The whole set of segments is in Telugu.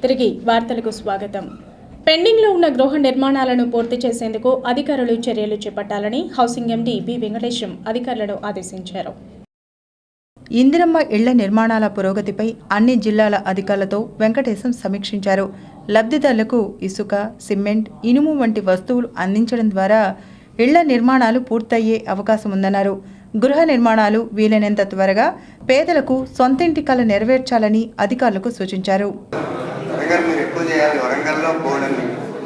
తిరిగి వార్తలకు స్వాగతం. పెండింగ్లో ఉన్న గృహ నిర్మాణాలను పూర్తి చేసేందుకు అధికారులు చర్యలు చేపట్టాలని హౌసింగ్ ఎండీ బి వెంకటేశం అధికారులను ఆదేశించారు. ఇందిరమ్మ ఇళ్ల నిర్మాణాల పురోగతిపై అన్ని జిల్లాల అధికారులతో వెంకటేశం సమీక్షించారు. లబ్ధిదారులకు ఇసుక, సిమెంట్, ఇనుము వంటి వస్తువులు అందించడం ద్వారా ఇళ్ల నిర్మాణాలు పూర్తయ్యే అవకాశం ఉందన్నారు. గృహ నిర్మాణాలు వీలైనంత త్వరగా పేదలకు సొంతింటి కల నెరవేర్చాలని అధికారులకు సూచించారు. వరంగల్లో పోవడం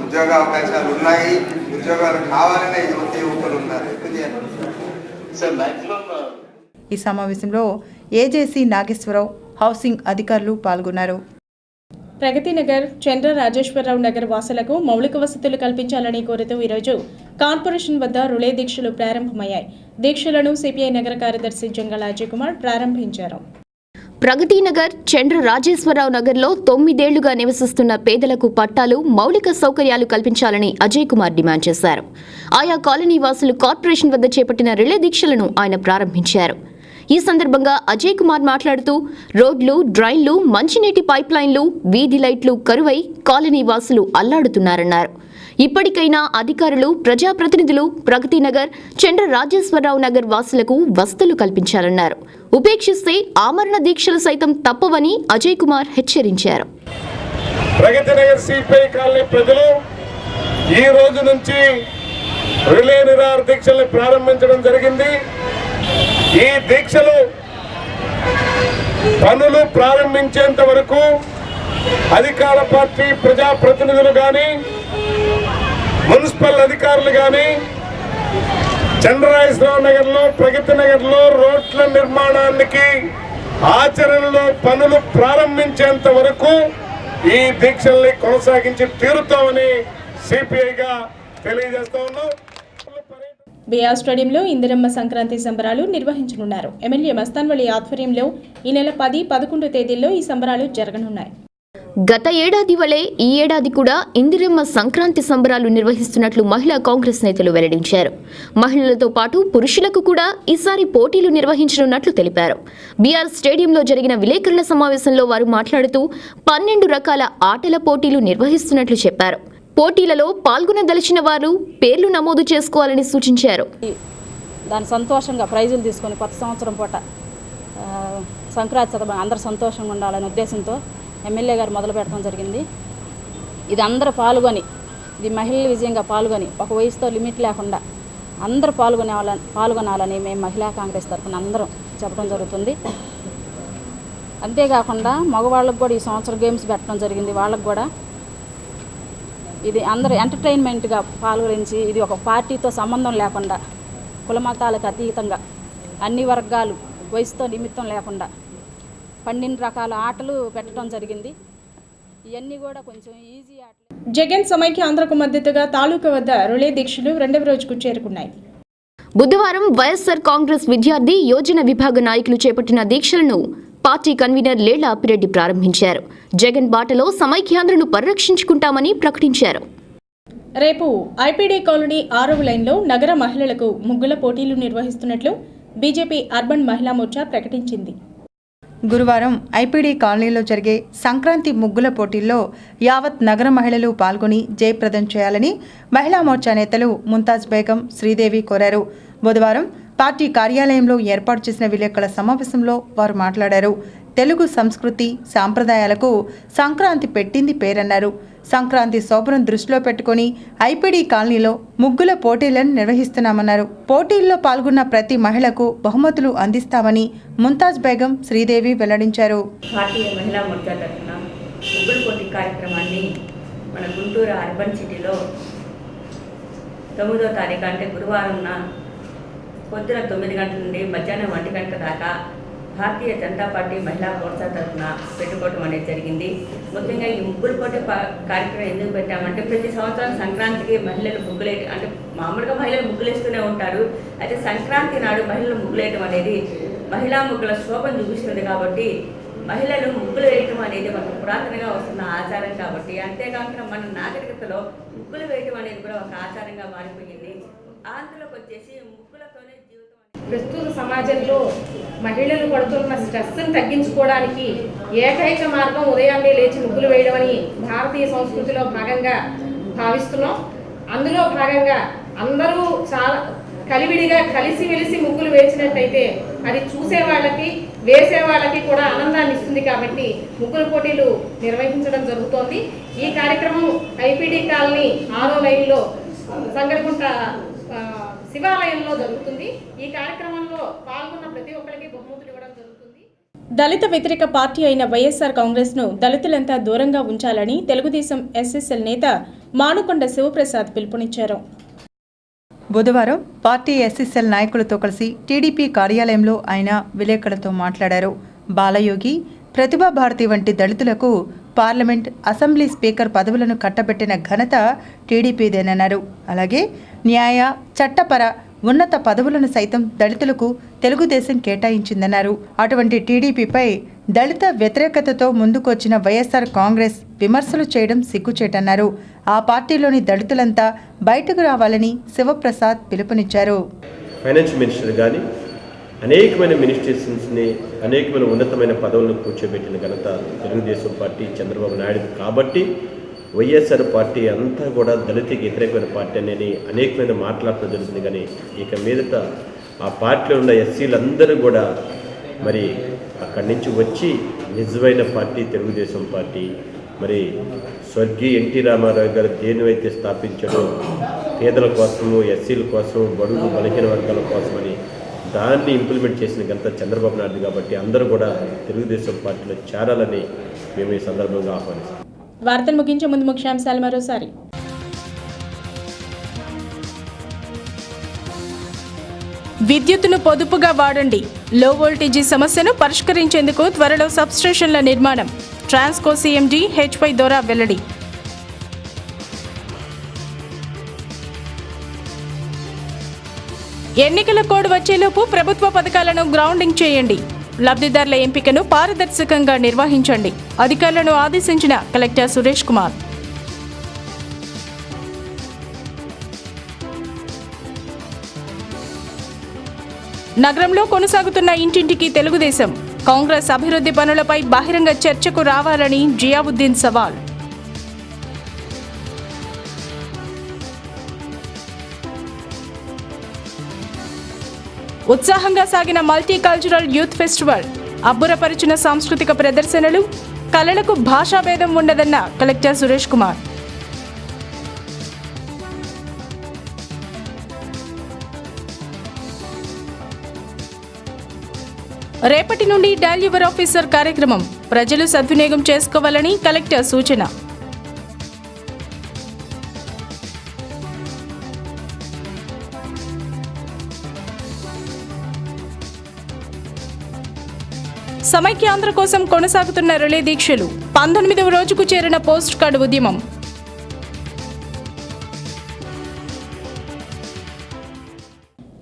ఉద్యోగ అవకాశాలు ఉన్నాయి, ఉద్యోగాలు కావాలనే యువకులు ఉన్నారు. ఈ సమావేశంలో ఏజేసీ నాగేశ్వరరావు, హౌసింగ్ అధికారులు పాల్గొన్నారు. ప్రగతి నగర్, చంద్ర రాజేశ్వరరావు నగర్ వాసులకు మౌలిక వసతులు కల్పించాలని కోరుతూ ఈరోజు కార్పొరేషన్ వద్ద రిలే దీక్షలు ప్రారంభమయ్యాయి. దీక్షలను సిపిఐ నగర కార్యదర్శి జంగళ అజయ్ కుమార్ ప్రారంభించారు. ప్రగతి నగర్, చంద్ర రాజేశ్వరరావు నగర్లో 9 ఏళ్లుగా నివసిస్తున్న పేదలకు పట్టాలు, మౌలిక సౌకర్యాలు కల్పించాలని అజయ్ కుమార్ డిమాండ్ చేశారు. ఆయా కాలనీ వాసులు కార్పొరేషన్ వద్ద చేపట్టిన రిలే దీక్షలను ఆయన ప్రారంభించారు. ఈ సందర్భంగా అజయ్ కుమార్ మాట్లాడుతూ రోడ్లు, డ్రైన్లు, మంచినీటి పైప్ లైన్లు, వీధి లైట్లు కరువై కాలనీ వాసులు అల్లాడుతున్నారన్నారు. ఇప్పటికైనా అధికారులు, ప్రజాప్రతినిధులు ప్రగతి నగర్, చంద్ర రాజేశ్వరరావు నగర్ వాసులకు వసతులు కల్పించాలన్నారు. ఉపేక్షిస్తే ఆమరణ దీక్షలు సైతం తప్పవని అజయ్ కుమార్ హెచ్చరించారు. ప్రగతి నగర్ సిపిఐ కాలనీ ప్రజలు ఈ రోజు నుంచి రిలే నిరాహార దీక్షలు ప్రారంభించడం జరిగింది. ఈ దీక్షలు పనులు ప్రారంభించేంత వరకు అధికార పార్టీ ప్రజాప్రతినిధులు కానీ, మున్సిపల్ అధికారులు కానీ చంద్రరాజేశ్వరరావు నగర్లో, ప్రగతి నగర్లో రోడ్ల నిర్మాణానికి ఆచరణలో పనులు ప్రారంభించేంత వరకు ఈ దీక్షల్ని కొనసాగించి తీరుతామని సిపిఐగా తెలియజేస్తా ఉన్నాం. బిఆర్ స్టేడియంలో ఇందిరమ్మ సంక్రాంతి సంబరాలు నిర్వహించనున్నారు. ఎమ్మెల్యే మస్తాన్ వలి ఆధ్వర్యంలో ఈ నెల 10, 11 తేదీల్లో ఈ సంబరాలు జరగనున్నాయి. గత ఏడాది వలె ఈ ఏడాది కూడా ఇందిరమ్మ సంక్రాంతి సంబరాలు నిర్వహిస్తున్నట్లు మహిళా కాంగ్రెస్ నేతలు వెల్లడించారు. మహిళలతో పాటు పురుషులకు కూడా ఈసారి పోటీలు నిర్వహించనున్నట్లు తెలిపారు. బీఆర్ స్టేడియంలో జరిగిన విలేకరుల సమావేశంలో వారు మాట్లాడుతూ 12 రకాల ఆటల పోటీలు నిర్వహిస్తున్నట్లు చెప్పారు. పోటీలలో పాల్గొనదలిచిన వారు పేర్లు నమోదు చేసుకోవాలని సూచించారు. దాని సంతోషంగా ప్రైజులు తీసుకొని కొత్త సంవత్సరం పూట సంక్రాంతి సందర్భంగా అందరూ సంతోషంగా ఉండాలనే ఉద్దేశంతో ఎమ్మెల్యే గారు మొదలు పెట్టడం జరిగింది. ఇది అందరూ పాల్గొని, ఇది మహిళల విజయంగా పాల్గొని, ఒక వయసుతో లిమిట్ లేకుండా అందరూ పాల్గొనాలని మేము మహిళా కాంగ్రెస్ తరఫున అందరం చెప్పడం జరుగుతుంది. అంతేకాకుండా మగవాళ్ళకు కూడా ఈ సంవత్సరం గేమ్స్ పెట్టడం జరిగింది. వాళ్ళకు కూడా ఇది అందరూ ఎంటర్టైన్మెంట్గా పాల్గొనించి, ఇది ఒక పార్టీతో సంబంధం లేకుండా, కులమతాలకు అతీతంగా అన్ని వర్గాలు వయసుతో నిమిత్తం లేకుండా 12 రకాల ఆటలు పెట్టడం జరిగింది. ఇవన్నీ కూడా కొంచెం ఈజీ ఆటలు. జగన్ సమైక్య ఆంధ్రకు మద్దతుగా తాలూకా వద్ద రిలే దీక్షలు 2వ రోజుకు చేరుకున్నాయి. బుధవారం వైఎస్ఆర్ కాంగ్రెస్ విద్యార్థి యోజన విభాగ నాయకులు చేపట్టిన దీక్షలను పార్టీ కన్వీనర్ లేళ్ల అప్పిరెడ్డి ప్రారంభించారు. జగన్ బాటలో సమైక్యాంధ్రను పరిరక్షించుకుంటామని ప్రకటించారు. రేపు ఐపీడీ కాలనీ 6వ లైన్లో నగర మహిళలకు ముగ్గుల పోటీలు నిర్వహిస్తున్నట్లు బీజేపీ అర్బన్ మహిళా మోర్చా ప్రకటించింది. గురువారం ఐపీడీ కాలనీలో జరిగే సంక్రాంతి ముగ్గుల పోటీల్లో యావత్ నగర మహిళలు పాల్గొని జయప్రదం చేయాలని మహిళా మోర్చా నేతలు ముంతాజ్ బేగం, శ్రీదేవి కోరారు. బుధవారం పార్టీ కార్యాలయంలో ఏర్పాటు చేసిన విలేకరుల సమావేశంలో వారు మాట్లాడారు. తెలుగు సంస్కృతి సాంప్రదాయాలకు సంక్రాంతి పెట్టింది పేరన్నారు. సంక్రాంతి శోభను దృష్టిలో పెట్టుకుని ఐపీడీ కాలనీలో ముగ్గుల పోటీలను నిర్వహిస్తున్నామన్నారు. పోటీల్లో పాల్గొన్న ప్రతి మహిళకు బహుమతులు అందిస్తామని ముంతాజ్ బేగం, శ్రీదేవి వెల్లడించారు. భారతీయ మహిళా మోర్చా తరఫున ముగ్గుల పోటీ కార్యక్రమాన్ని మన గుంటూరు అర్బన్ సిటీలో 9వ తారీఖు అంటే గురువారం పొద్దున 9 గంటల నుండి మధ్యాహ్నం 1 గంట దాకా భారతీయ జనతా పార్టీ మహిళా మోర్చా తరఫున పెట్టుకోవడం అనేది జరిగింది. ముఖ్యంగా ఈ ముగ్గులు పోటీ కార్యక్రమం ఎందుకు పెట్టామంటే, ప్రతి సంవత్సరం సంక్రాంతికి మహిళలు అంటే మామూలుగా మహిళలు ముగ్గులేస్తూనే ఉంటారు. అయితే సంక్రాంతి నాడు మహిళలు ముగ్గులేయటం అనేది మహిళా ముగ్గుల శోభను చూపిస్తుంది. కాబట్టి మహిళలు ముగ్గులు వేయటం అనేది మనకు పురాతనంగా వస్తున్న ఆచారం కాబట్టి, అంతేకాకుండా మన నాగరికతలో ముగ్గులు వేయటం అనేది కూడా ఒక ఆచారంగా మారిపోయింది. ఆంధ్రలోకి వచ్చేసి ముగ్గులతోనే జీవితం ప్రస్తుత సమాజంలో మహిళలు పడుతున్న స్ట్రెస్ని తగ్గించుకోవడానికి ఏకైక మార్గం ఉదయాన్నే లేచి ముగ్గులు వేయడం అని భారతీయ సంస్కృతిలో భాగంగా భావిస్తున్నాం. అందులో భాగంగా అందరూ చాలా కలివిడిగా కలిసిమెలిసి ముగ్గులు వేసినట్టయితే అది చూసే వాళ్ళకి వేసే వాళ్ళకి కూడా ఆనందాన్ని ఇస్తుంది. కాబట్టి ముగ్గుల పోటీలు నిర్వహించడం జరుగుతోంది. ఈ కార్యక్రమం ఐపీడీ కాలనీ 6వ లైన్లో సంగడిగుంట శివాలయంలో జరుగుతుంది. ఈ కార్యక్రమంలో పాల్గొన్న ప్రతి ఒక్కరికి బహుమతులు ఇవ్వడం జరుగుతుంది. దళిత వ్యతిరేక పార్టీ అయిన వైఎస్ఆర్ కాంగ్రెస్ ను దళితులంతా దూరంగా ఉంచాలని తెలుగుదేశం ఎస్ఎస్ఎల్ నేత మానుకొండ శివప్రసాద్ పిలుపునిచ్చారు. బుధవారం పార్టీ ఎస్ఎస్ఎల్ నాయకులతో కలిసి టీడీపీ కార్యాలయంలో ఆయన విలేకరులతో మాట్లాడారు. బాలయోగి, ప్రతిభా భారతి వంటి దళితులకు పార్లమెంట్, అసెంబ్లీ స్పీకర్ పదవులను కట్టబెట్టిన ఘనత టీడీపీదేనన్నారు. అలాగే న్యాయ, చట్టపర, ఉన్నత పదవులను సైతం దళితులకు తెలుగుదేశం కేటాయించిందన్నారు. అటువంటి టీడీపీపై దళిత వ్యతిరేకతతో ముందుకొచ్చిన వైఎస్ఆర్ కాంగ్రెస్ విమర్శలు చేయడం సిగ్గుచేటన్నారు. ఆ పార్టీలోని దళితులంతా బయటకు రావాలని శివప్రసాద్ పిలుపునిచ్చారు. ఫైనాన్స్ మినిస్టర్ కానీ అనేకమైన మినిస్ట్రేషన్స్ని, అనేకమైన ఉన్నతమైన పదవులను కూర్చోబెట్టిన ఘనత తెలుగుదేశం పార్టీ, చంద్రబాబు నాయుడు. కాబట్టి వైఎస్ఆర్ పార్టీ అంతా కూడా దళిత వ్యతిరేకమైన పార్టీ అనేది అనేకమైన మాట్లాడటం జరుగుతుంది. కానీ ఇక మీదట ఆ పార్టీలో ఉన్న ఎస్సీలందరూ కూడా మరి అక్కడి నుంచి వచ్చి నిజమైన పార్టీ తెలుగుదేశం పార్టీ. మరి స్వర్గీయ ఎన్టీ రామారావు గారు దేనివైతే స్థాపించడం పేదల కోసము, ఎస్సీల కోసం, బడుగు బలహీన వర్గాల కోసమని దాన్ని ఇంప్లిమెంట్ చేసిన ఘనత చంద్రబాబు నాయుడు. కాబట్టి అందరూ కూడా తెలుగుదేశం పార్టీలో చేరాలని మేము ఈ సందర్భంగా ఆహ్వానిస్తాం. వార్తలు ముగించే ముందు ముఖ్యాంశాలు మరోసారి. విద్యుత్తును పొదుపుగా వాడండి. లో వోల్టేజీ సమస్యను పరిష్కరించేందుకు త్వరలో సబ్స్టేషన్ల నిర్మాణం. ట్రాన్స్కో సీఎండీ హెచ్పై దొరా వెల్లడి. ఎన్నికల కోడ్ వచ్చేలోపు ప్రభుత్వ పథకాలను గ్రౌండింగ్ చేయండి. లబ్ధిదారుల ఎంపికను పారదర్శకంగా నిర్వహించండి. అధికారులను ఆదేశించిన కలెక్టర్ సురేష్ కుమార్. నగరంలో కొనసాగుతున్న ఇంటింటికి తెలుగుదేశం. కాంగ్రెస్ అభివృద్ధి పనులపై బహిరంగ చర్చకు రావాలని జియావుద్దీన్ సవాల్. ఉత్సాహంగా సాగిన మల్టీ కల్చరల్ యూత్ ఫెస్టివల్. అబ్బురపరిచిన సాంస్కృతిక ప్రదర్శనలు. కళలకు భాషాభేదం ఉండదన్న కలెక్టర్ సురేష్ కుమార్. రేపటి నుండి డయల్ యువర్ ఆఫీసర్ కార్యక్రమం. ప్రజలు సద్వినియోగం చేసుకోవాలని కలెక్టర్ సూచన. సమైక్యాంధ్ర కోసం కొనసాగుతున్న రిలే దీక్షలు. 19వ రోజుకు చేరిన పోస్ట్ కార్డు ఉద్యమం.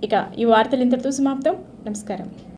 ఇక ఈ వార్తలు ఇంతటితో సమాప్తం. నమస్కారం.